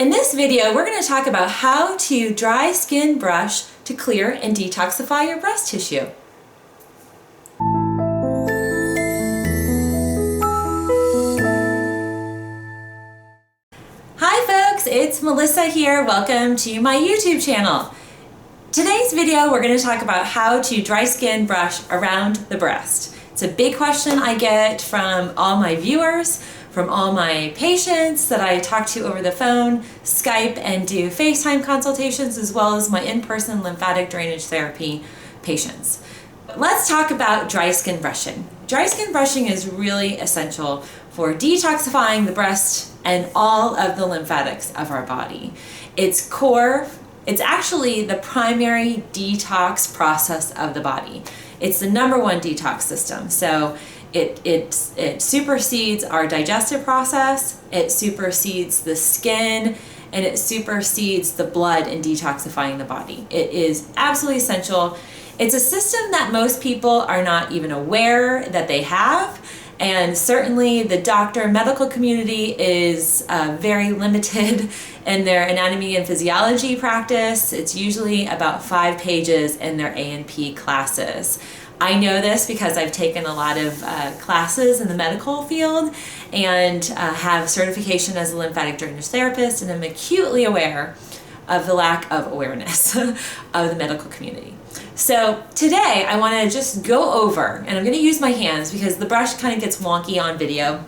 In this video, we're going to talk about how to dry skin brush to clear and detoxify your breast tissue. Hi folks, it's Melissa here. Welcome to my YouTube channel. Today's video, we're going to talk about how to dry skin brush around the breast. It's a big question I get from all my viewers, from all my patients that I talk to over the phone, Skype, and do FaceTime consultations, as well as my in-person lymphatic drainage therapy patients. Let's talk about dry skin brushing. Dry skin brushing is really essential for detoxifying the breast and all of the lymphatics of our body. It's core. It's actually the primary detox process of the body. It's the #1 detox system. So it supersedes our digestive process, it supersedes the skin, and it supersedes the blood in detoxifying the body. It is absolutely essential. It's a system that most people are not even aware that they have, and certainly the medical community is very limited in their anatomy and physiology practice. It's usually about 5 pages in their A&P classes. I know this because I've taken a lot of classes in the medical field and have certification as a lymphatic drainage therapist, and I'm acutely aware of the lack of awareness of the medical community. So today I want to just go over, and I'm going to use my hands because the brush kind of gets wonky on video.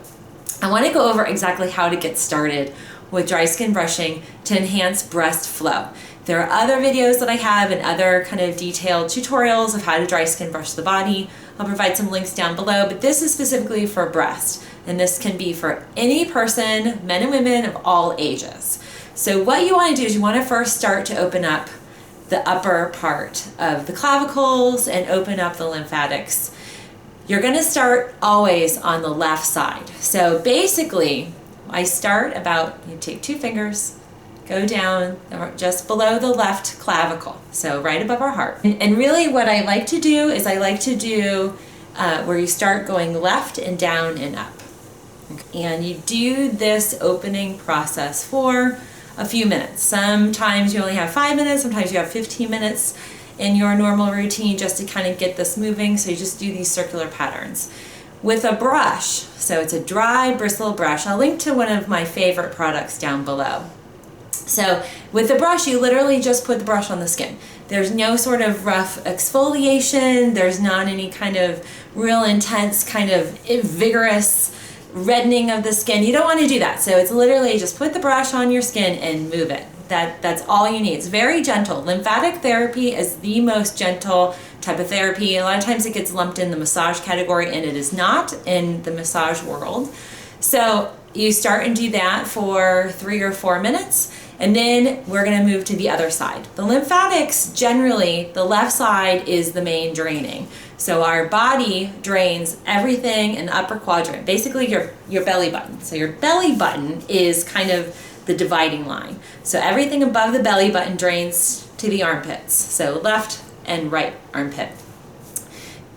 I want to go over exactly how to get started with dry skin brushing to enhance breast flow. There are other videos that I have and other kind of detailed tutorials of how to dry skin brush the body. I'll provide some links down below, but this is specifically for breast, and this can be for any person, men and women of all ages. So what you want to do is you want to first start to open up the upper part of the clavicles and open up the lymphatics. You're going to start always on the left side. So basically, I start about, you take 2 fingers, go down just below the left clavicle, so right above our heart. And really what I like to do is I like to do where you start going left and down and up. And you do this opening process for a few minutes. Sometimes you only have 5 minutes, sometimes you have 15 minutes in your normal routine just to kind of get this moving, so you just do these circular patterns. With a brush, so it's a dry bristle brush, I'll link to one of my favorite products down below. So with the brush, you literally just put the brush on the skin. There's no sort of rough exfoliation, there's not any kind of real intense kind of vigorous reddening of the skin. You don't want to do that. So it's literally just put the brush on your skin and move it. That's all you need. It's very gentle. Lymphatic therapy is the most gentle type of therapy. A lot of times it gets lumped in the massage category, and it is not in the massage world. So you start and do that for 3 or 4 minutes, and then we're going to move to the other side. The lymphatics, generally, the left side is the main draining. So our body drains everything in the upper quadrant, basically your belly button. So your belly button is kind of the dividing line. So everything above the belly button drains to the armpits. So left and right armpit.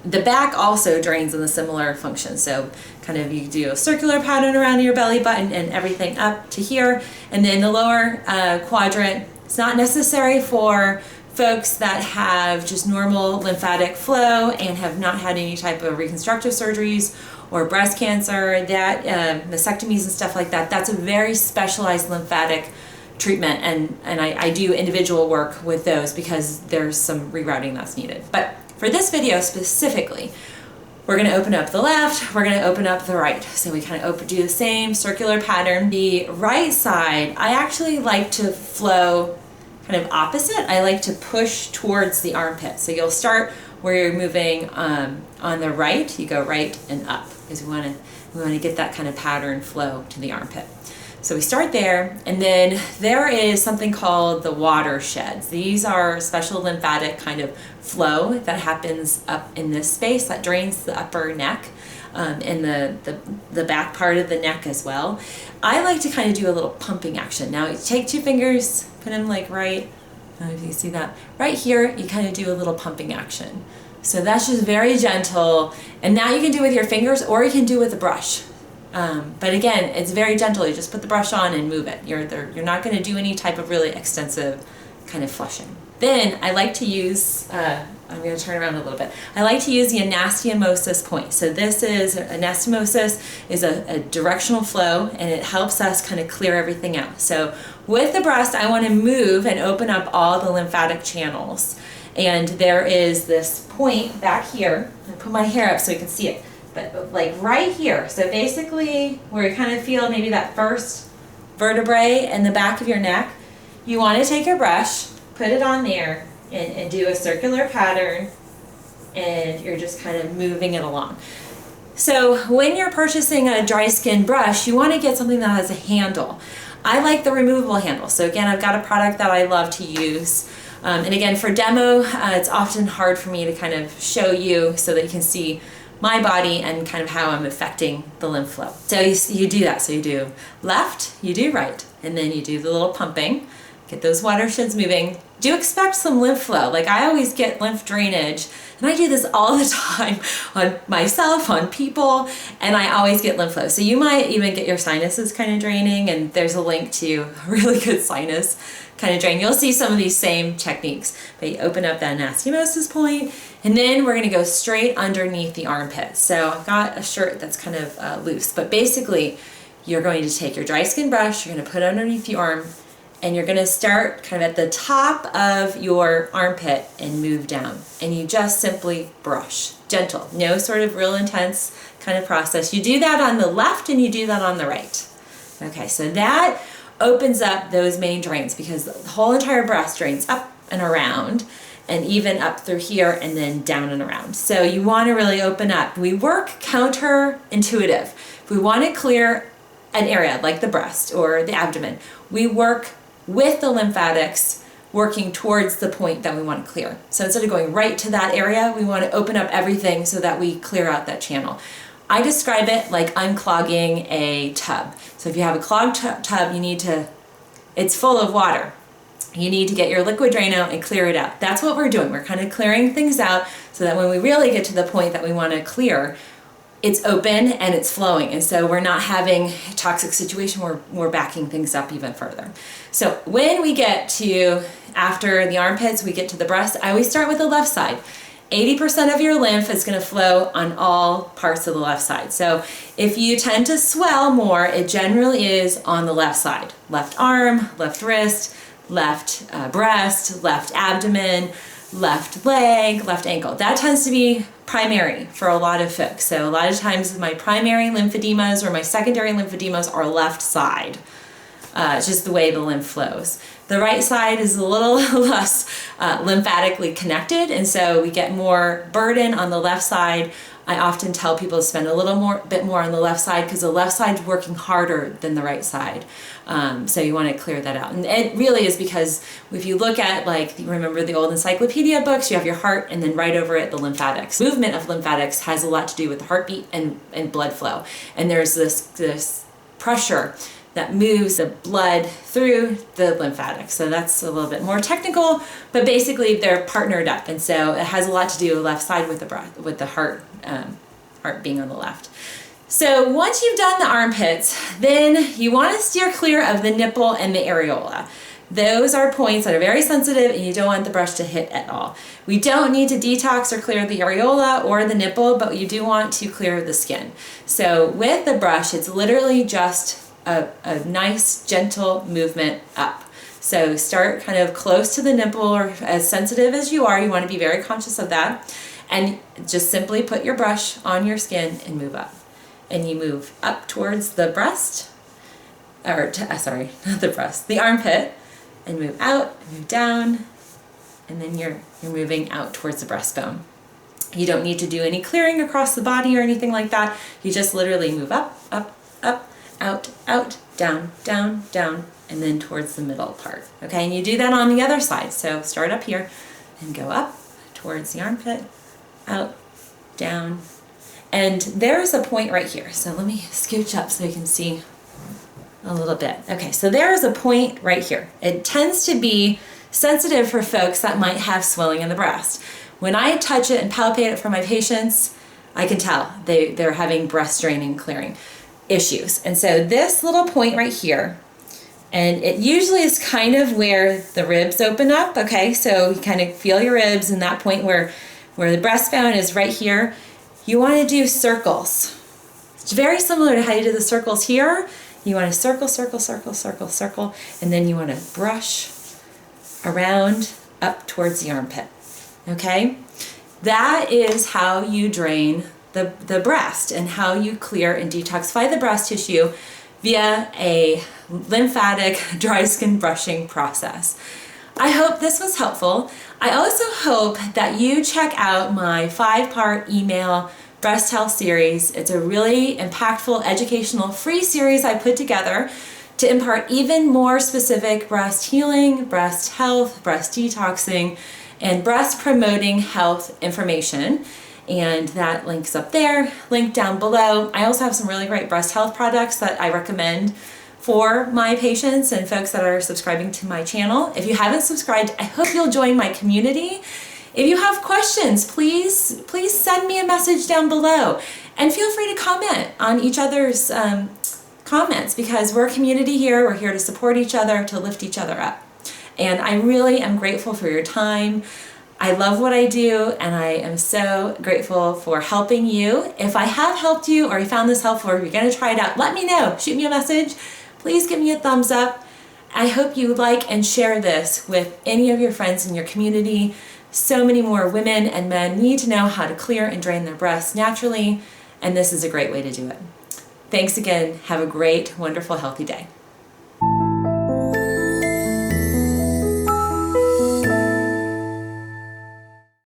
The back also drains in a similar function. So kind of you do a circular pattern around your belly button and everything up to here. And then the lower quadrant, it's not necessary for folks that have just normal lymphatic flow and have not had any type of reconstructive surgeries or breast cancer, that mastectomies and stuff like that. That's a very specialized lymphatic treatment, and I do individual work with those because there's some rerouting that's needed. But for this video specifically, we're going to open up the left, we're going to open up the right. So we kind of do the same circular pattern. The right side, I actually like to flow kind of opposite. I like to push towards the armpit. So you'll start where you're moving on the right, you go right and up, because we want to get that kind of pattern flow to the armpit. So we start there, and then there is something called the watersheds. These are special lymphatic kind of flow that happens up in this space that drains the upper neck and the back part of the neck as well. I like to kind of do a little pumping action. Now you take 2 fingers, put them like right, I don't know if you see that, right here, you kind of do a little pumping action. So that's just very gentle, and now you can do it with your fingers or you can do it with a brush. But again, it's very gentle. You just put the brush on and move it. You're not going to do any type of really extensive kind of flushing. Then I like to use, I'm going to turn around a little bit. I like to use the anastomosis point. So this is, anastomosis is a directional flow, and it helps us kind of clear everything out. So with the breast, I want to move and open up all the lymphatic channels. And there is this point back here. I put my hair up so you can see it. But like right here. So basically where you kind of feel maybe that first vertebrae in the back of your neck, you want to take your brush, put it on there, and do a circular pattern, and you're just kind of moving it along. So when you're purchasing a dry skin brush, you want to get something that has a handle. I like the removable handle. So again, I've got a product that I love to use. And again, for demo, it's often hard for me to kind of show you so that you can see my body and kind of how I'm affecting the lymph flow. So you do that. So you do left, you do right, and then you do the little pumping, get those watersheds moving. Do expect some lymph flow. Like I always get lymph drainage, and I do this all the time on myself, on people, and I always get lymph flow. So you might even get your sinuses kind of draining, and there's a link to a really good sinus kind of drain. You'll see some of these same techniques, but you open up that anastomosis point, and then we're gonna go straight underneath the armpit. So I've got a shirt that's kind of loose, but basically you're going to take your dry skin brush, you're gonna put it underneath the arm, and you're gonna start kind of at the top of your armpit and move down. And you just simply brush, gentle, no sort of real intense kind of process. You do that on the left and you do that on the right. Okay, so that opens up those main drains because the whole entire breast drains up and around, and even up through here and then down and around. So you wanna really open up. We work counterintuitive. If we wanna clear an area like the breast or the abdomen, we work with the lymphatics working towards the point that we want to clear. So instead of going right to that area, we want to open up everything so that we clear out that channel. I describe it like unclogging a tub. So if you have a clogged tub, it's full of water. You need to get your liquid drain out and clear it out. That's what we're doing. We're kind of clearing things out so that when we really get to the point that we want to clear, it's open and it's flowing, and so we're not having a toxic situation where we're backing things up even further. So when we get to after the armpits, we get to the breast, I always start with the left side. 80% of your lymph is going to flow on all parts of the left side. So if you tend to swell more, it generally is on the left side. Left arm, left wrist, left breast, left abdomen, left leg, left ankle. That tends to be primary for a lot of folks. So a lot of times my primary lymphedemas or my secondary lymphedemas are left side. It's just the way the lymph flows. The right side is a little less lymphatically connected, and so we get more burden on the left side. I often tell people to spend a bit more on the left side because the left side's working harder than the right side. So you want to clear that out. And it really is because if you look at, like, you remember the old encyclopedia books, you have your heart and then right over it, the lymphatics. Movement of lymphatics has a lot to do with the heartbeat and blood flow. And there's this pressure that moves the blood through the lymphatics. So that's a little bit more technical, but basically they're partnered up. And so it has a lot to do with left side with the breath, with the heart being on the left. So once you've done the armpits, then you want to steer clear of the nipple and the areola. Those are points that are very sensitive and you don't want the brush to hit at all. We don't need to detox or clear the areola or the nipple, but you do want to clear the skin. So with the brush, it's literally just a nice gentle movement up. So start kind of close to the nipple, or as sensitive as you are, you want to be very conscious of that. And just simply put your brush on your skin and move up. And you move up towards the breast, not the breast, the armpit, and move out, move down, and then you're moving out towards the breastbone. You don't need to do any clearing across the body or anything like that. You just literally move up, up, up, out, out, down, down, down, and then towards the middle part. Okay, and you do that on the other side. So start up here and go up towards the armpit, out, down, and there's a point right here. So let me scooch up so you can see a little bit. Okay, so there is a point right here. It tends to be sensitive for folks that might have swelling in the breast. When I touch it and palpate it for my patients, I can tell they're having breast draining, clearing. issues. And so this little point right here, and it usually is kind of where the ribs open up, okay? So you kind of feel your ribs, and that point where the breastbone is right here. You want to do circles. It's very similar to how you do the circles here. You want to circle, circle, circle, circle, circle, and then you want to brush around up towards the armpit, okay? That is how you drain the breast and how you clear and detoxify the breast tissue via a lymphatic dry skin brushing process. I hope this was helpful. I also hope that you check out my 5-part email breast health series. It's a really impactful, educational, free series I put together to impart even more specific breast healing, breast health, breast detoxing, and breast promoting health information. And that link's up there, link down below. I also have some really great breast health products that I recommend for my patients and folks that are subscribing to my channel. If you haven't subscribed, I hope you'll join my community. If you have questions, please send me a message down below, and feel free to comment on each other's comments, because we're a community here. We're here to support each other, to lift each other up. And I really am grateful for your time. I love what I do, and I am so grateful for helping you. If I have helped you, or you found this helpful, or you're gonna try it out, let me know. Shoot me a message. Please give me a thumbs up. I hope you like and share this with any of your friends in your community. So many more women and men need to know how to clear and drain their breasts naturally, and this is a great way to do it. Thanks again. Have a great, wonderful, healthy day.